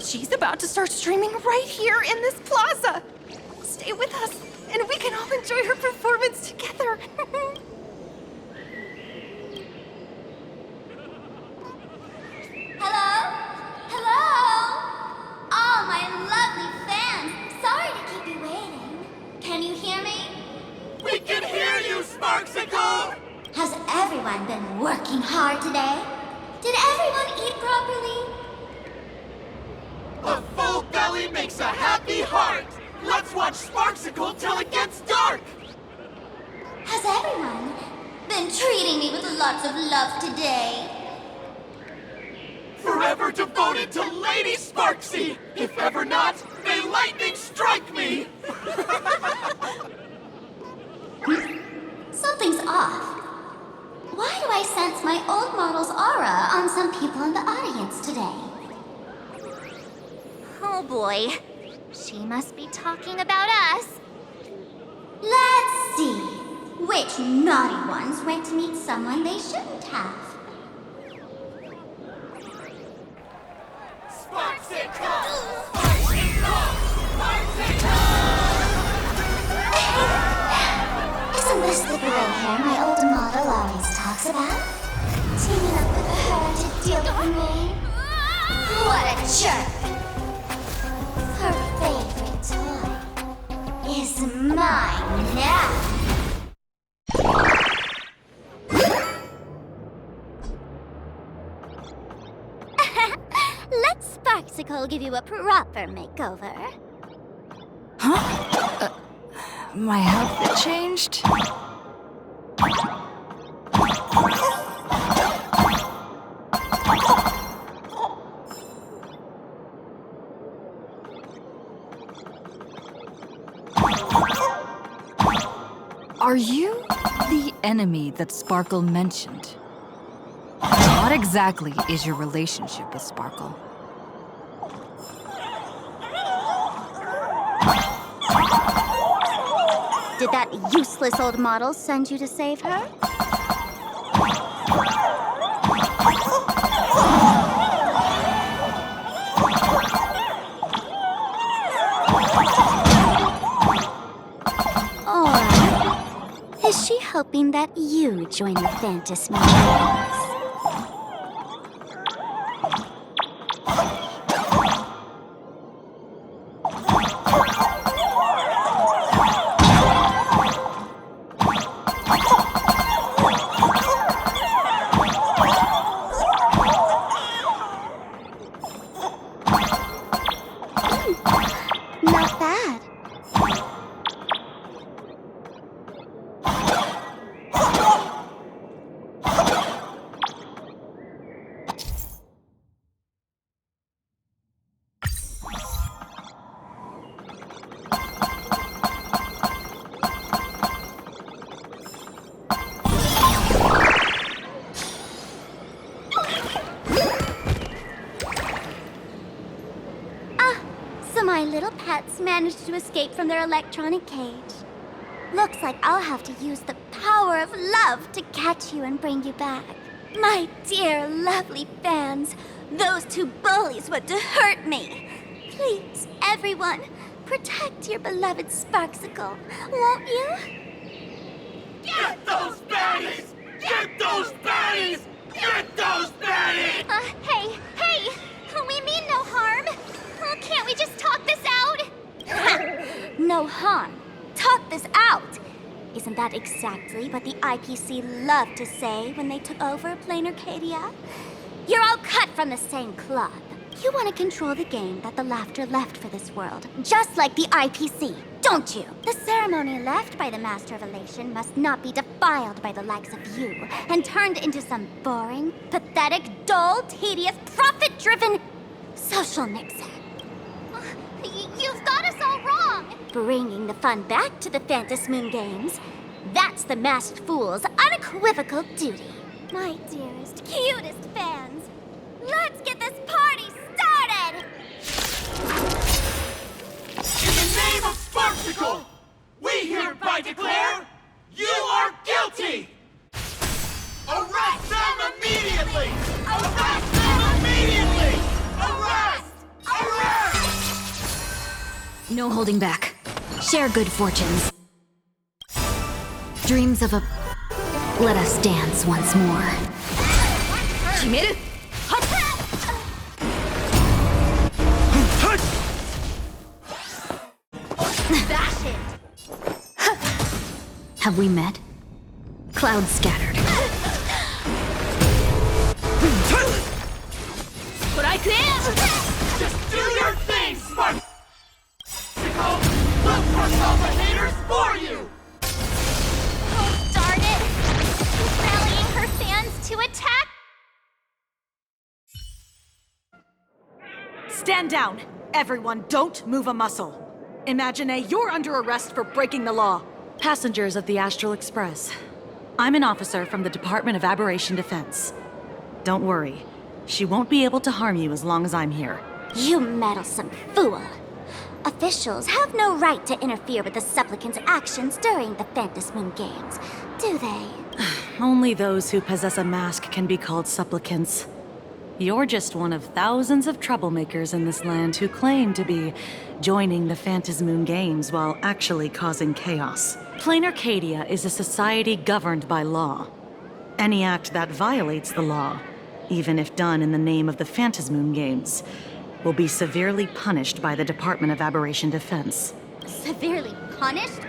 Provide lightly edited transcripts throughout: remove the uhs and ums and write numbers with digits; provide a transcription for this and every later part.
She's about to start streaming right here in this plaza. Stay with us, and we can all enjoy her performance together. Hello? Hello? Oh, my lovely fans. Sorry to keep you waiting. Can you hear me? We can hear you, Sparksicle! Has everyone been working hard today? Did everyone eat properly? A full belly makes a happy heart! Let's watch Sparksicle till it gets dark! Has everyone been treating me with lots of love today? Forever devoted to Lady Sparksy! If ever not, may lightning strike me! Something's off. Why do I sense my old model's aura on some people in the audience today? Oh boy. She must be talking about us. Let's see. Which naughty ones went to meet someone they shouldn't have? Sparksicle! Sparksicle! Sparksicle! Isn't this the gray hair my old model always talks about? Teaming up with her to deal with me? What a jerk! Her favorite toy is mine now. Let Sparksicle give you a proper makeover. Huh? My outfit changed? Are you the enemy that Sparkle mentioned? What exactly is your relationship with Sparkle? Did that useless old model send you to save her? Or is she hoping that you join the Fantasy Games? Not bad. So my little pets managed to escape from their electronic cage. Looks like I'll have to use the power of love to catch you and bring you back. My dear, lovely fans, those two bullies want to hurt me. Please, everyone, protect your beloved Sparksicle, won't you? Get those baddies! Get those baddies! Get those baddies! Hey! We mean no harm. Can't we just talk this out? No harm. Talk this out. Isn't that exactly what the IPC loved to say when they took over Plain Arcadia? You're all cut from the same club. You want to control the game that the Laughter left for this world, just like the IPC, don't you? The ceremony left by the Master of Elation must not be defiled by the likes of you and turned into some boring, pathetic, dull, tedious, profit-driven social mixer. You've got us all wrong! Bringing the fun back to the Fantasmoon Games. That's the Masked Fool's unequivocal duty. My dearest, cutest fans, let's get this party started! In the name of Sparksicle, we hereby declare you are guilty! Arrest them immediately! Arrest them immediately! Arrest! Arrest! No holding back. Share good fortunes. Dreams of a... Let us dance once more. Shimeru! Bash it! Have we met? Clouds scattered. Just do your thing, Spark! We'll crush all the haters for you! Oh, darn it! She's rallying her fans to attack. Stand down! Everyone, don't move a muscle. Imagine you're under arrest for breaking the law. Passengers of the Astral Express. I'm an officer from the Department of Aberration Defense. Don't worry. She won't be able to harm you as long as I'm here. You meddlesome fool! Officials have no right to interfere with the supplicants' actions during the Phantasmoon Games, do they? Only those who possess a mask can be called supplicants. You're just one of thousands of troublemakers in this land who claim to be joining the Phantasmoon Games while actually causing chaos. Plain Arcadia is a society governed by law. Any act that violates the law, even if done in the name of the Phantasmoon Games, will be severely punished by the Department of Aberration Defense. Severely punished?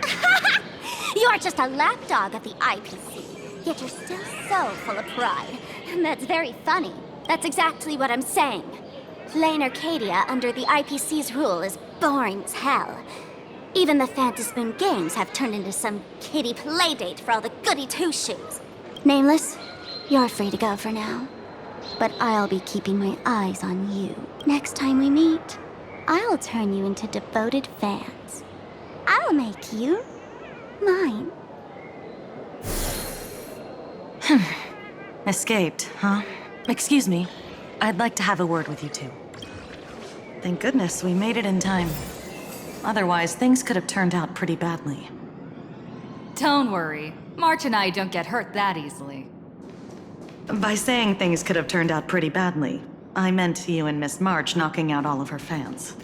You're just a lapdog of the IPC, yet you're still so full of pride. That's very funny. That's exactly what I'm saying. Plain Arcadia under the IPC's rule is boring as hell. Even the Phantasmoon Games have turned into some kiddie playdate for all the goody two-shoes. Nameless, you're free to go for now. But I'll be keeping my eyes on you. Next time we meet, I'll turn you into devoted fans. I'll make you mine. Escaped, huh? Excuse me. I'd like to have a word with you two. Thank goodness we made it in time. Otherwise, things could have turned out pretty badly. Don't worry. March and I don't get hurt that easily. By saying things could have turned out pretty badly, I meant you and Miss March knocking out all of her fans.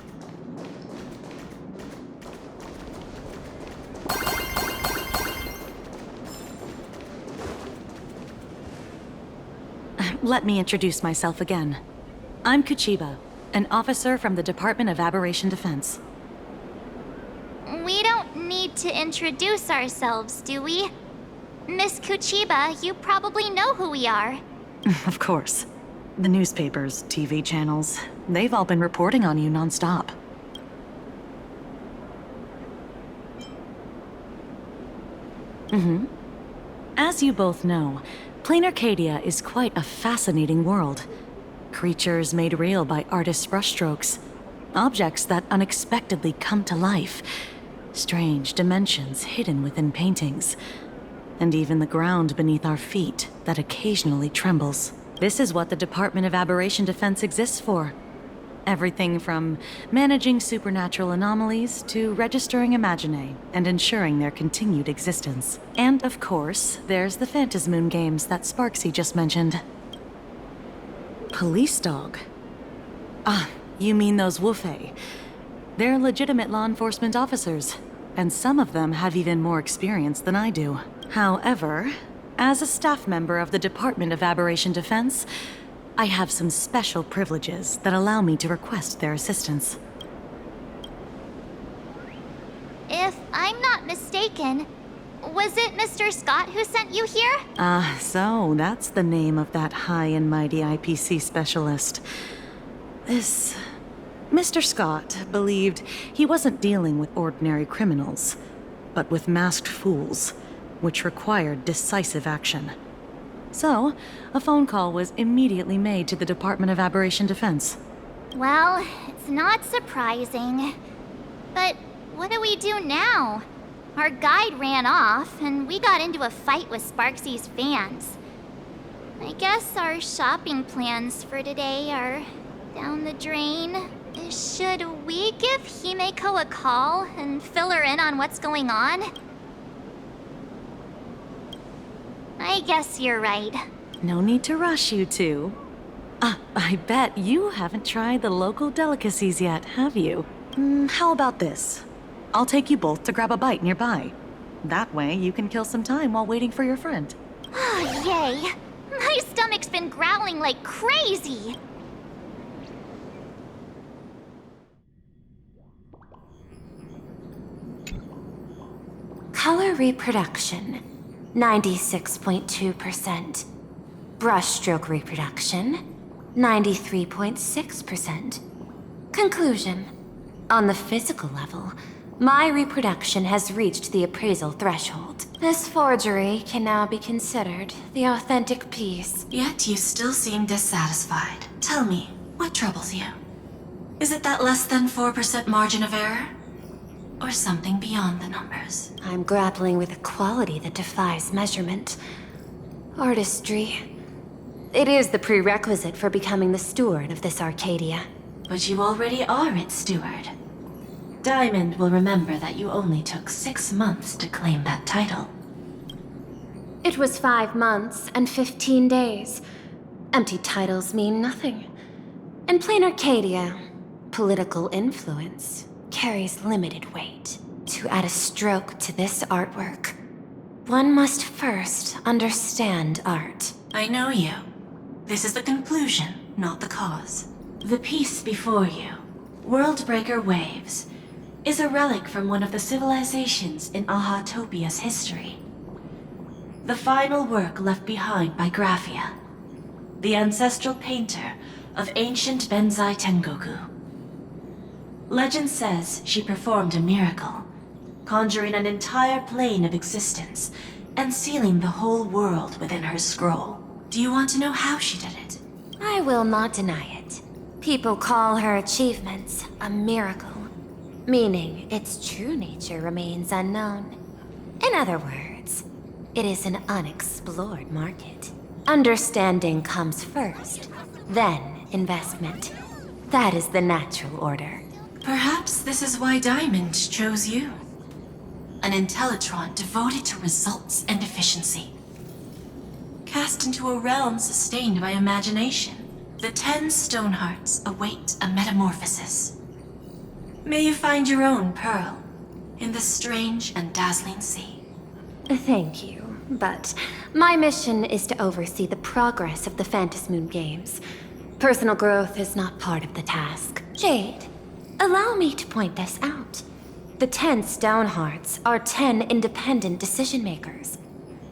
Let me introduce myself again. I'm Kuchiba, an officer from the Department of Aberration Defense. We don't need to introduce ourselves, do we? Miss Kuchiba, you probably know who we are. Of course. The newspapers, TV channels, they've all been reporting on you nonstop. As you both know, Plain Arcadia is quite a fascinating world. Creatures made real by artists' brushstrokes. Objects that unexpectedly come to life. Strange dimensions hidden within paintings. And even the ground beneath our feet that occasionally trembles. This is what the Department of Aberration Defense exists for. Everything from managing supernatural anomalies to registering Imaginae and ensuring their continued existence. And of course, there's the Phantasmoon Games that Sparksy just mentioned. Police dog? Ah, you mean those Wufei. They're legitimate law enforcement officers, and some of them have even more experience than I do. However, as a staff member of the Department of Aberration Defense, I have some special privileges that allow me to request their assistance. If I'm not mistaken, was it Mr. Scott who sent you here? So that's the name of that high and mighty IPC specialist. This... Mr. Scott believed he wasn't dealing with ordinary criminals, but with masked fools, which required decisive action. So, a phone call was immediately made to the Department of Aberration Defense. Well, it's not surprising. But what do we do now? Our guide ran off, and we got into a fight with Sparksy's fans. I guess our shopping plans for today are down the drain. Should we give Himeko a call and fill her in on what's going on? I guess you're right. No need to rush, you two. I bet you haven't tried the local delicacies yet, have you? How about this? I'll take you both to grab a bite nearby. That way, you can kill some time while waiting for your friend. Oh, yay! My stomach's been growling like crazy! Color reproduction, 96.2%. Brushstroke reproduction, 93.6%. Conclusion. On the physical level, my reproduction has reached the appraisal threshold. This forgery can now be considered the authentic piece. Yet you still seem dissatisfied. Tell me, what troubles you? Is it that less than 4% margin of error? Or something beyond the numbers? I'm grappling with a quality that defies measurement. Artistry. It is the prerequisite for becoming the steward of this Arcadia. But you already are its steward. Diamond will remember that you only took 6 months to claim that title. It was 5 months and 15 days. Empty titles mean nothing. In plain Arcadia, political influence carries limited weight. To add a stroke to this artwork, one must first understand art. I know you. This is the conclusion, not the cause. The piece before you, Worldbreaker Waves, is a relic from one of the civilizations in Ahatopia's history. The final work left behind by Graphia, the ancestral painter of ancient Benzai Tengoku. Legend says she performed a miracle, conjuring an entire plane of existence and sealing the whole world within her scroll. Do you want to know how she did it? I will not deny it. People call her achievements a miracle, meaning its true nature remains unknown. In other words, it is an unexplored market. Understanding comes first, then investment. That is the natural order. Perhaps this is why Diamond chose you. An Intellitron devoted to results and efficiency. Cast into a realm sustained by imagination, the 10 Stonehearts await a metamorphosis. May you find your own pearl in this strange and dazzling sea. Thank you, but my mission is to oversee the progress of the Phantasmoon Games. Personal growth is not part of the task. Jade, allow me to point this out. The 10 Stonehearts are 10 independent decision-makers.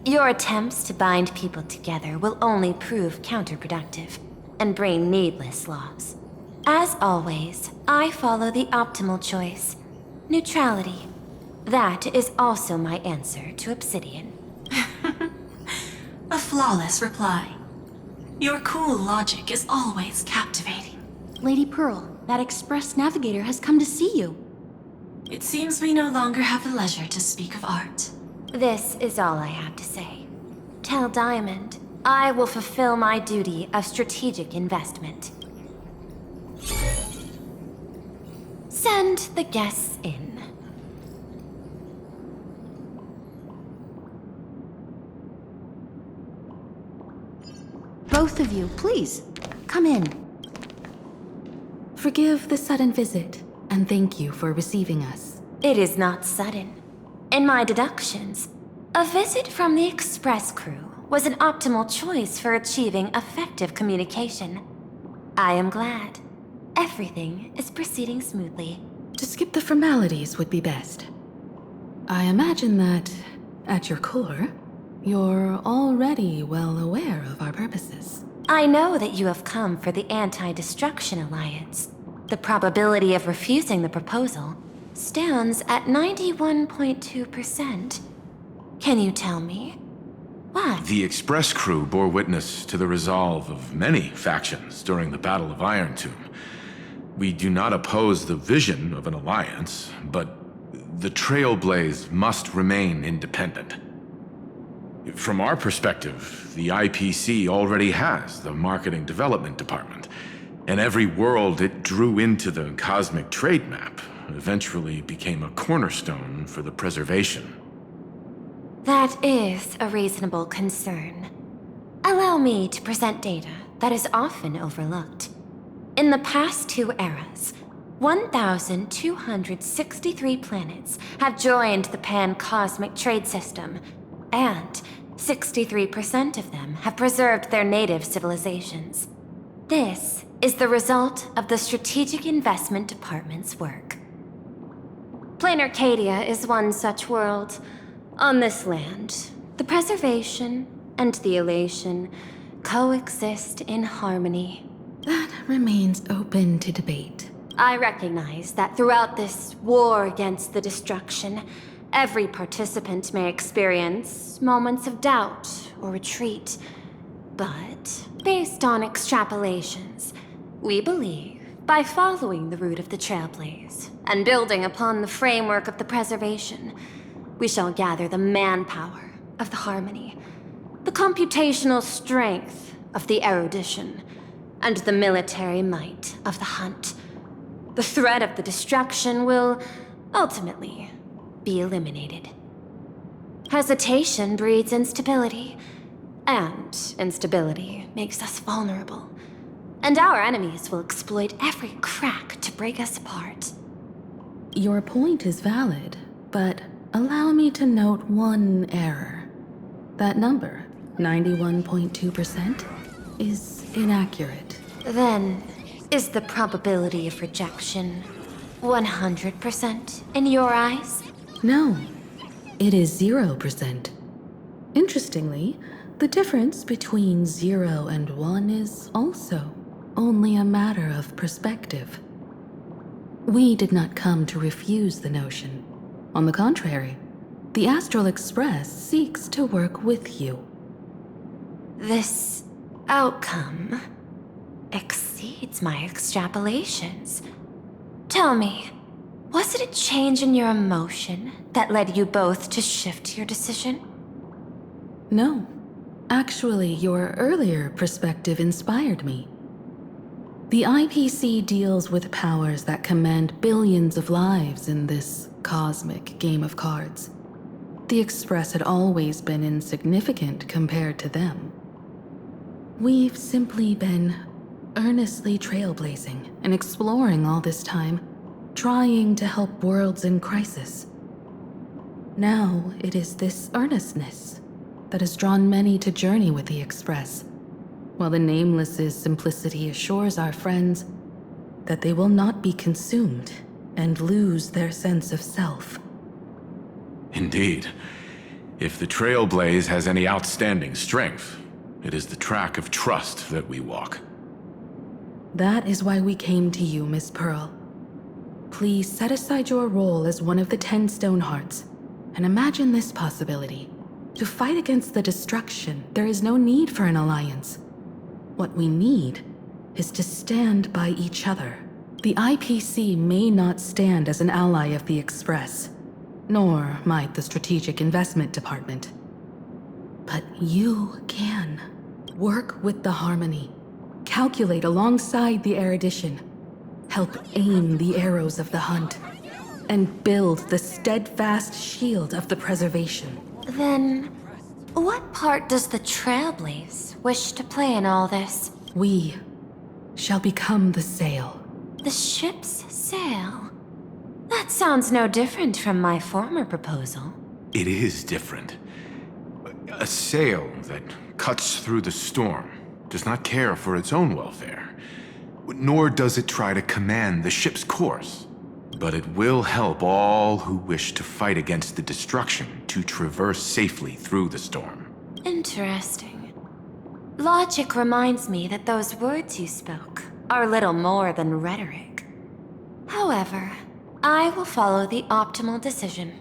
Your attempts to bind people together will only prove counterproductive and bring needless loss. As always, I follow the optimal choice. Neutrality. That is also my answer to Obsidian. A flawless reply. Your cool logic is always captivating. Lady Pearl, that Express Navigator has come to see you. It seems we no longer have the leisure to speak of art. This is all I have to say. Tell Diamond, I will fulfill my duty of strategic investment. Send the guests in. Both of you, please, come in. Forgive the sudden visit, and thank you for receiving us. It is not sudden. In my deductions, a visit from the Express crew was an optimal choice for achieving effective communication. I am glad. Everything is proceeding smoothly. To skip the formalities would be best. I imagine that, at your core, you're already well aware of our purposes. I know that you have come for the Anti-Destruction Alliance. The probability of refusing the proposal stands at 91.2%. Can you tell me why? The Express crew bore witness to the resolve of many factions during the Battle of Iron Tomb. We do not oppose the vision of an alliance, but the Trailblaze must remain independent. From our perspective, the IPC already has the Marketing Development Department, and every world it drew into the cosmic trade map eventually became a cornerstone for the preservation. That is a reasonable concern. Allow me to present data that is often overlooked. In the past 2 eras, 1,263 planets have joined the pan-cosmic trade system, and 63% of them have preserved their native civilizations. This is the result of the Strategic Investment Department's work. Plain Arcadia is one such world. On this land, the preservation and the elation coexist in harmony. That remains open to debate. I recognize that throughout this war against the destruction, every participant may experience moments of doubt or retreat. But, based on extrapolations, we believe by following the route of the Trailblaze and building upon the framework of the preservation, we shall gather the manpower of the harmony, the computational strength of the erudition, and the military might of the hunt. The threat of the destruction will, ultimately, be eliminated. Hesitation breeds instability, and instability makes us vulnerable. And our enemies will exploit every crack to break us apart. Your point is valid, but allow me to note one error. That number, 91.2%, is inaccurate. Then, is the probability of rejection 100% in your eyes? No, it is 0%. Interestingly, the difference between 0 and 1 is also only a matter of perspective. We did not come to refuse the notion. On the contrary, the Astral Express seeks to work with you. This outcome exceeds my extrapolations. Tell me, was it a change in your emotion that led you both to shift your decision? No. Actually, your earlier perspective inspired me. The IPC deals with powers that command billions of lives in this cosmic game of cards. The Express had always been insignificant compared to them. We've simply been earnestly trailblazing and exploring all this time, trying to help worlds in crisis. Now it is this earnestness that has drawn many to journey with the Express, while the Nameless's simplicity assures our friends that they will not be consumed and lose their sense of self. Indeed. If the Trailblaze has any outstanding strength, it is the track of trust that we walk. That is why we came to you, Miss Pearl. Please set aside your role as one of the 10 Stonehearts, and imagine this possibility. To fight against the destruction, there is no need for an alliance. What we need is to stand by each other. The IPC may not stand as an ally of the Express, nor might the Strategic Investment Department. But you can. Work with the Harmony. Calculate alongside the erudition. Help aim the arrows of the hunt. And build the steadfast shield of the preservation. Then, what part does the Trailblaze wish to play in all this? We shall become the sail. The ship's sail? That sounds no different from my former proposal. It is different. A sail that cuts through the storm does not care for its own welfare, nor does it try to command the ship's course. But it will help all who wish to fight against the destruction to traverse safely through the storm. Interesting. Logic reminds me that those words you spoke are little more than rhetoric. However, I will follow the optimal decision.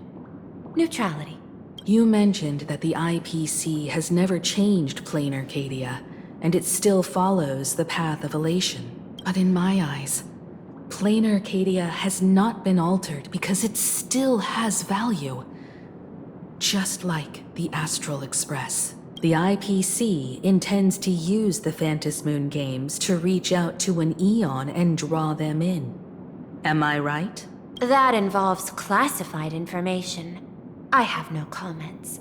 Neutrality. You mentioned that the IPC has never changed Plain Arcadia, and it still follows the path of elation. But in my eyes, Plain Arcadia has not been altered because it still has value. Just like the Astral Express, the IPC intends to use the Phantasmoon games to reach out to an Eon and draw them in. Am I right? That involves classified information. I have no comments.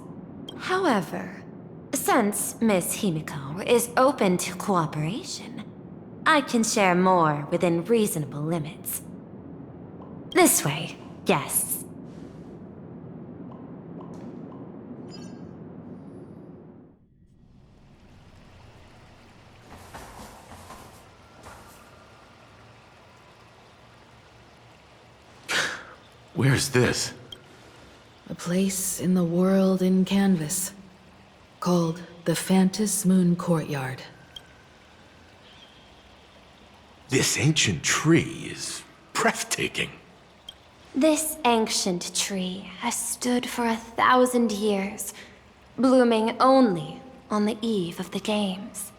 However, since Miss Himiko is open to cooperation, I can share more within reasonable limits. This way, guests. Where's this? A place in the world in canvas, called the Phantom Moon Courtyard. This ancient tree is breathtaking. This ancient tree has stood for 1,000 years, blooming only on the eve of the games.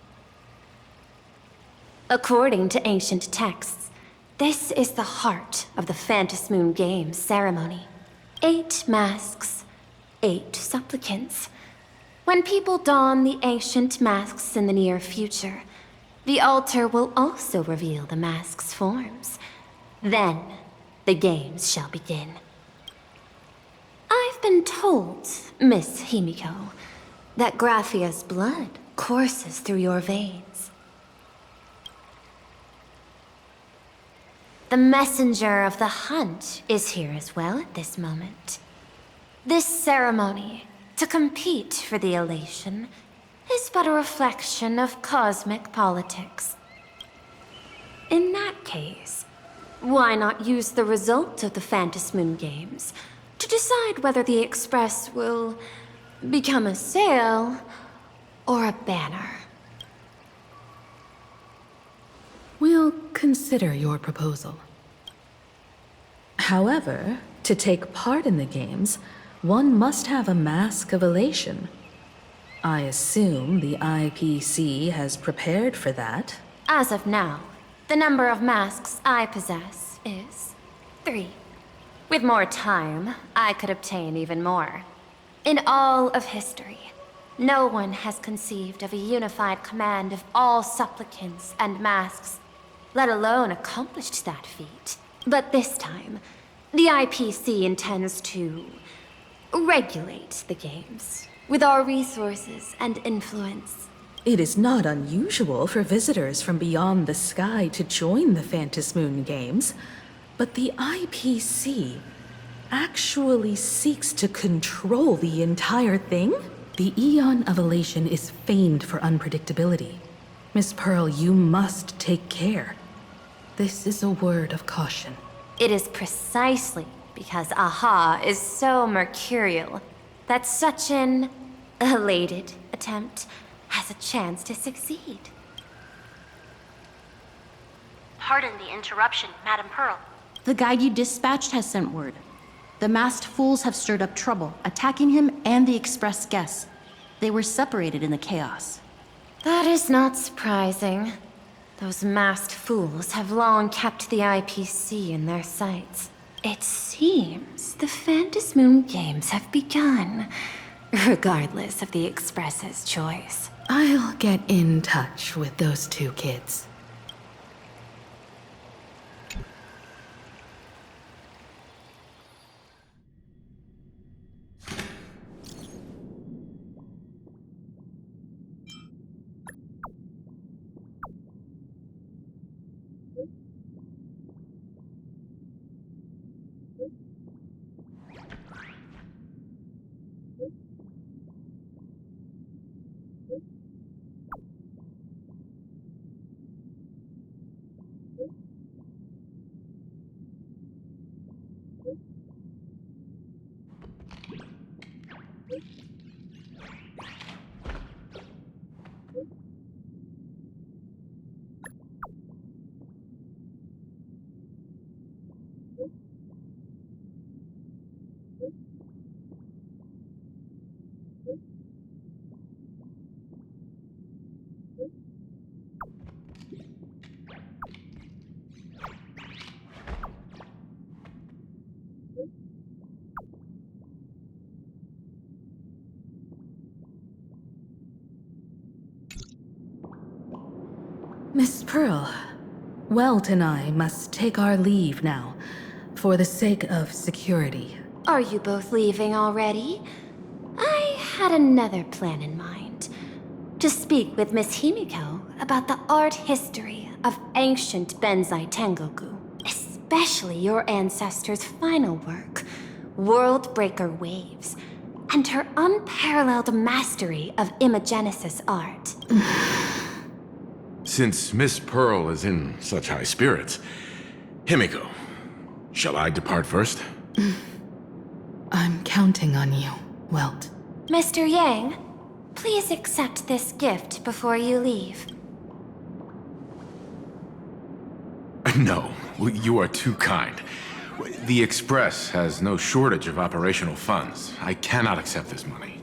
According to ancient texts, this is the heart of the Phantom Moon Games ceremony. 8 masks, 8 supplicants. When people don the ancient masks in the near future, the altar will also reveal the mask's forms. Then, the games shall begin. I've been told, Miss Himiko, that Graphia's blood courses through your veins. The messenger of the hunt is here as well at this moment. This ceremony, to compete for the elation, is but a reflection of cosmic politics. In that case, why not use the result of the Phantom Moon Games to decide whether the Express will become a sail or a banner? We'll consider your proposal. However, to take part in the games, one must have a mask of elation. I assume the IPC has prepared for that. As of now, the number of masks I possess is 3. With more time, I could obtain even more. In all of history, no one has conceived of a unified command of all supplicants and masks, let alone accomplished that feat. But this time, the IPC intends to regulate the games with our resources and influence. It is not unusual for visitors from beyond the sky to join the Phantom Moon Games, but the IPC actually seeks to control the entire thing? The Eon of Elation is famed for unpredictability. Miss Pearl, you must take care. This is a word of caution. It is precisely because Aha is so mercurial that such an elated attempt has a chance to succeed. Pardon the interruption, Madam Pearl. The guide you dispatched has sent word. The masked fools have stirred up trouble, attacking him and the express guests. They were separated in the chaos. That is not surprising. Those masked fools have long kept the IPC in their sights. It seems the Phantom Moon Games have begun, regardless of the Express's choice. I'll get in touch with those 2 kids. Miss Pearl, Welt and I must take our leave now, for the sake of security. Are you both leaving already? I had another plan in mind. To speak with Miss Himiko about the art history of ancient Benzai Tengoku, especially your ancestors' final work, World Breaker Waves, and her unparalleled mastery of imagenesis art. Since Miss Pearl is in such high spirits, Himiko, shall I depart first? I'm counting on you, Welt. Mr. Yang, please accept this gift before you leave. No, you are too kind. The Express has no shortage of operational funds. I cannot accept this money.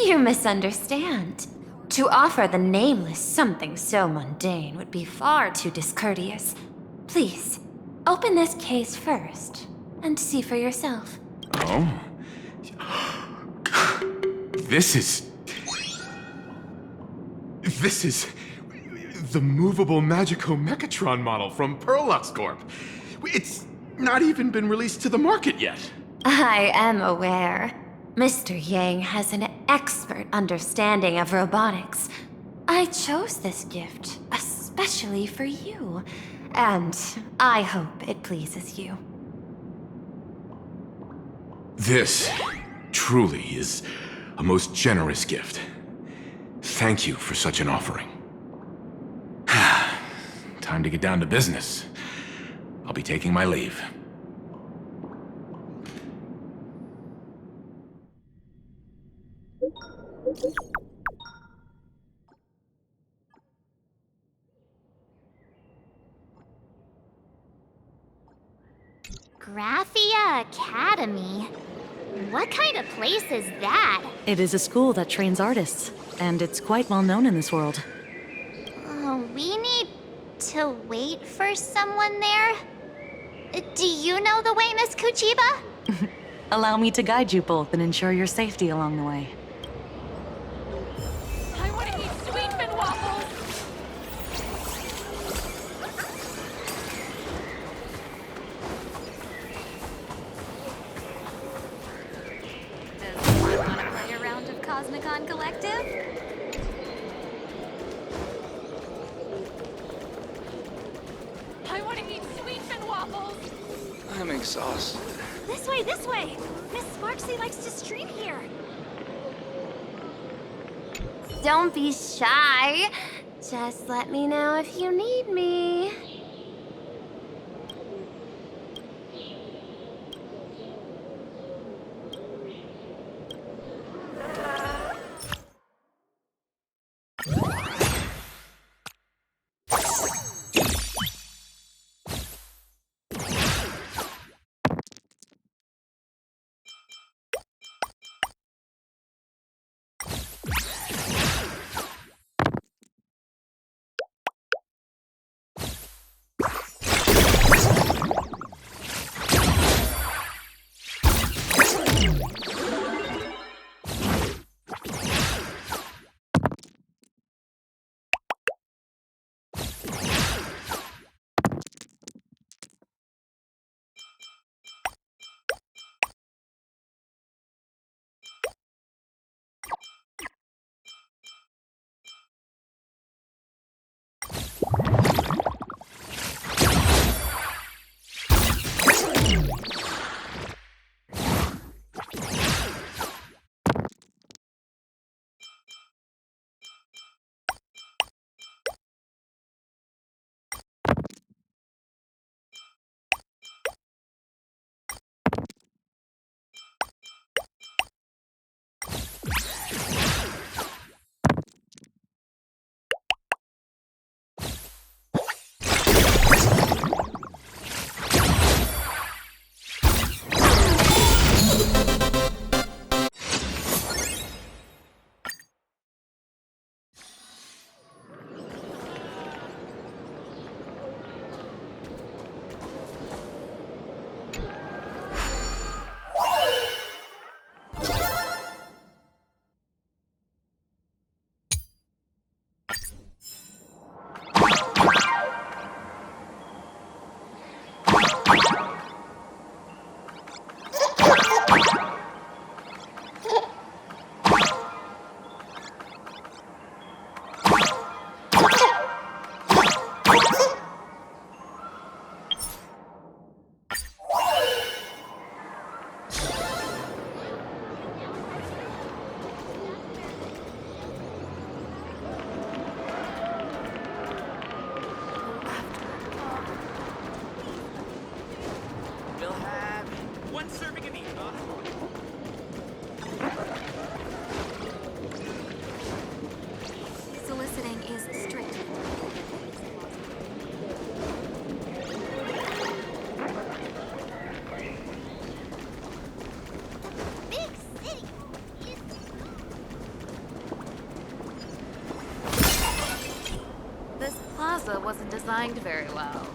You misunderstand. To offer the Nameless something so mundane would be far too discourteous. Please, open this case first, and see for yourself. Oh? This is the movable Magico Mechatron model from Perlux Corp. It's not even been released to the market yet. I am aware. Mr. Yang has an expert understanding of robotics. I chose this gift especially for you, and I hope it pleases you. This truly is a most generous gift. Thank you for such an offering. Time to get down to business. I'll be taking my leave. Graphia Academy? What kind of place is that? It is a school that trains artists, and it's quite well known in this world. We need to wait for someone there? Do you know the way, Miss Kuchiba? Allow me to guide you both and ensure your safety along the way. I want to eat sweet fin waffles! Does anyone want to play a round of Cosmicon Collective? I want to eat sweet fin waffles! I'm exhausted. This way, this way! Miss Sparksy likes to stream here. Don't be shy. Just let me know if you need me. plaza wasn't designed very well.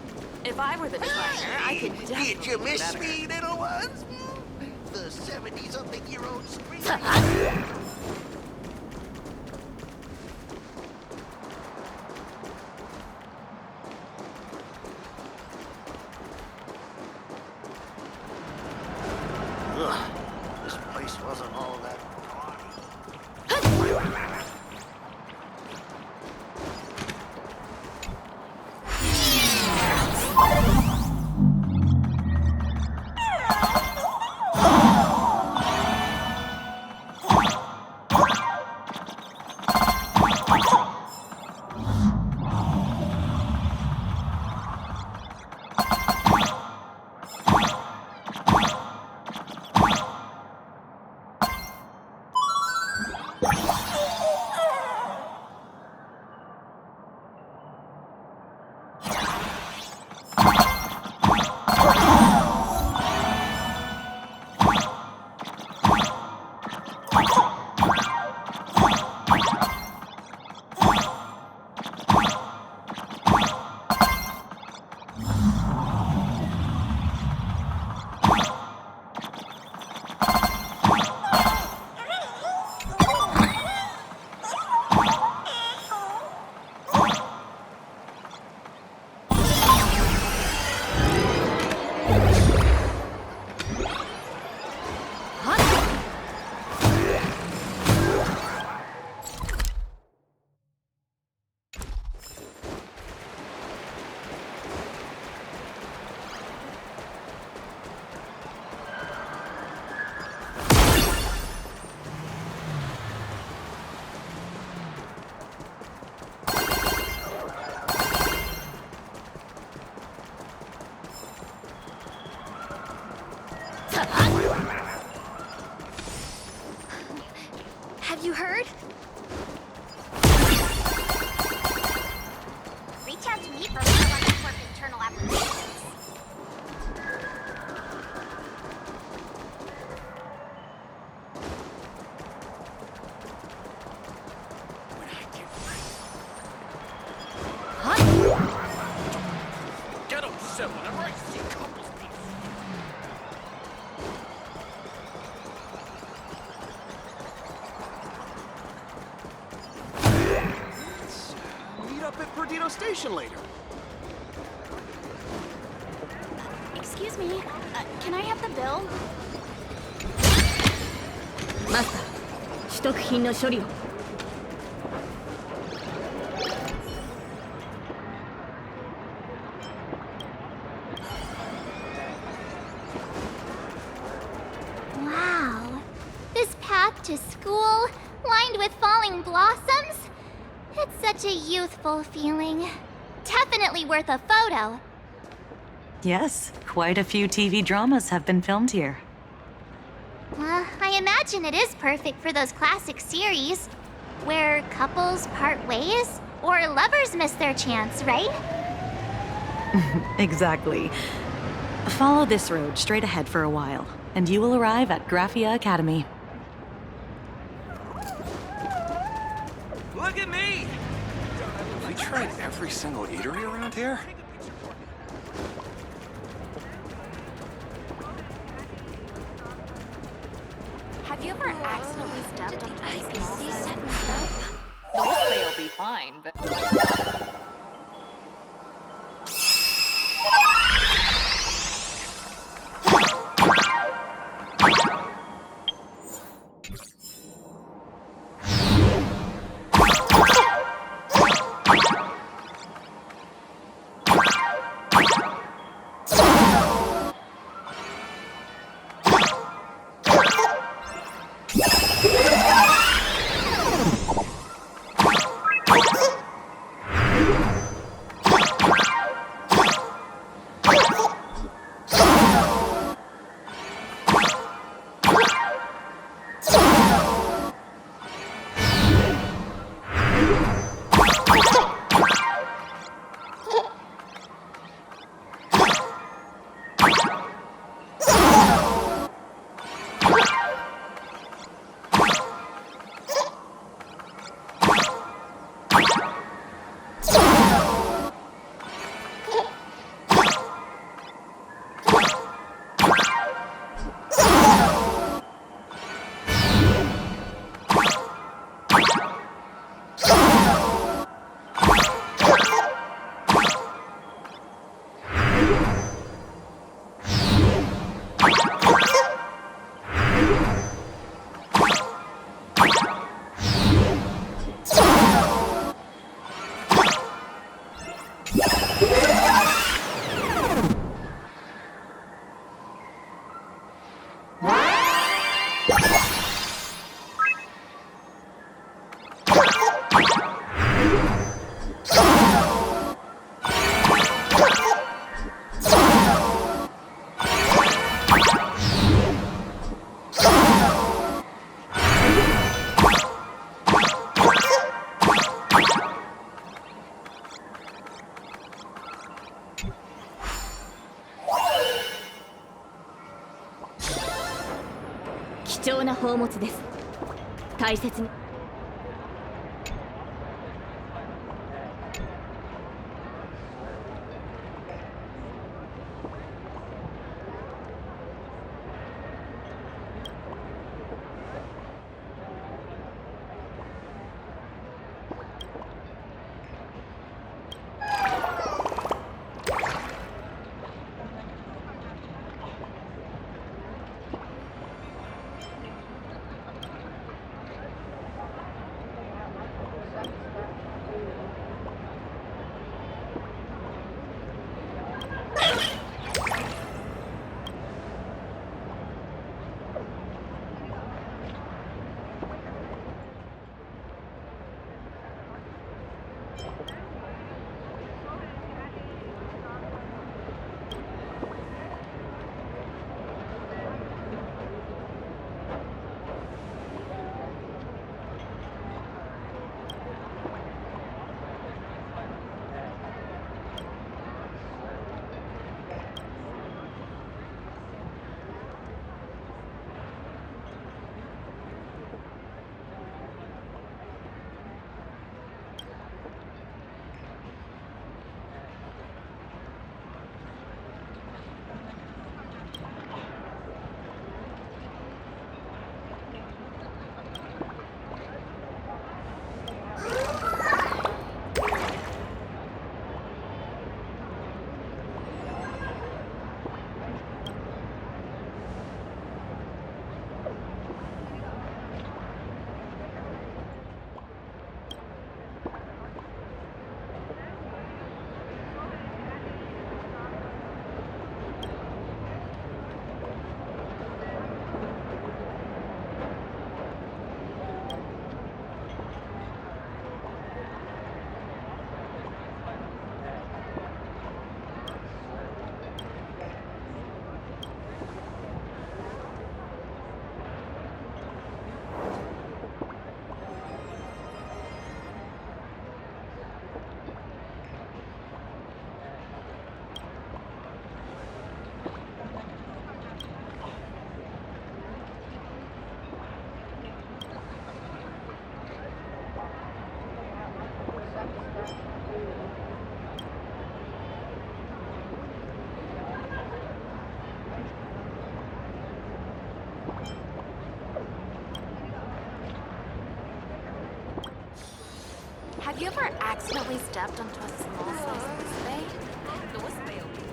If I were the designer, I could definitely Did you do miss better. me, little ones? The 70-something-year-old scream. Ugh, this place wasn't all that Have you heard? Reach out to me for more on network internal applications. Get upset whenever I see couples. Meet up at Perdido Station later. Excuse me, can I have the bill? マスター、取得品の処理を。Wow. This path to school, lined with falling blossoms? It's such a youthful feeling. Definitely worth a photo. Yes, quite a few TV dramas have been filmed here. I imagine it is perfect for those classic series where couples part ways or lovers miss their chance, right? Exactly. Follow this road straight ahead for a while, and you will arrive at Graphia Academy. Look at me! Have we tried every single eatery around here? Have you ever accidentally stepped on ice cream? Mostly it'll be fine, but... 重な宝物です。大切に。Have you ever accidentally stepped onto a small slice of this bay? Those bay will be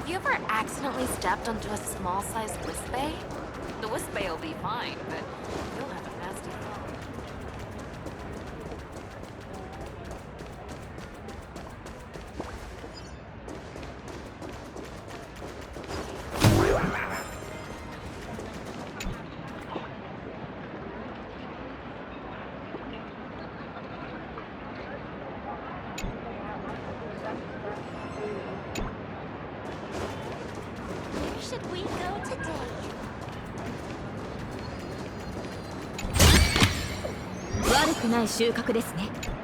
Have you ever accidentally stepped onto a small-sized wispay? The wispay will be fine, but you'll have a nasty fall. Where should we go today? 悪くない収穫ですね。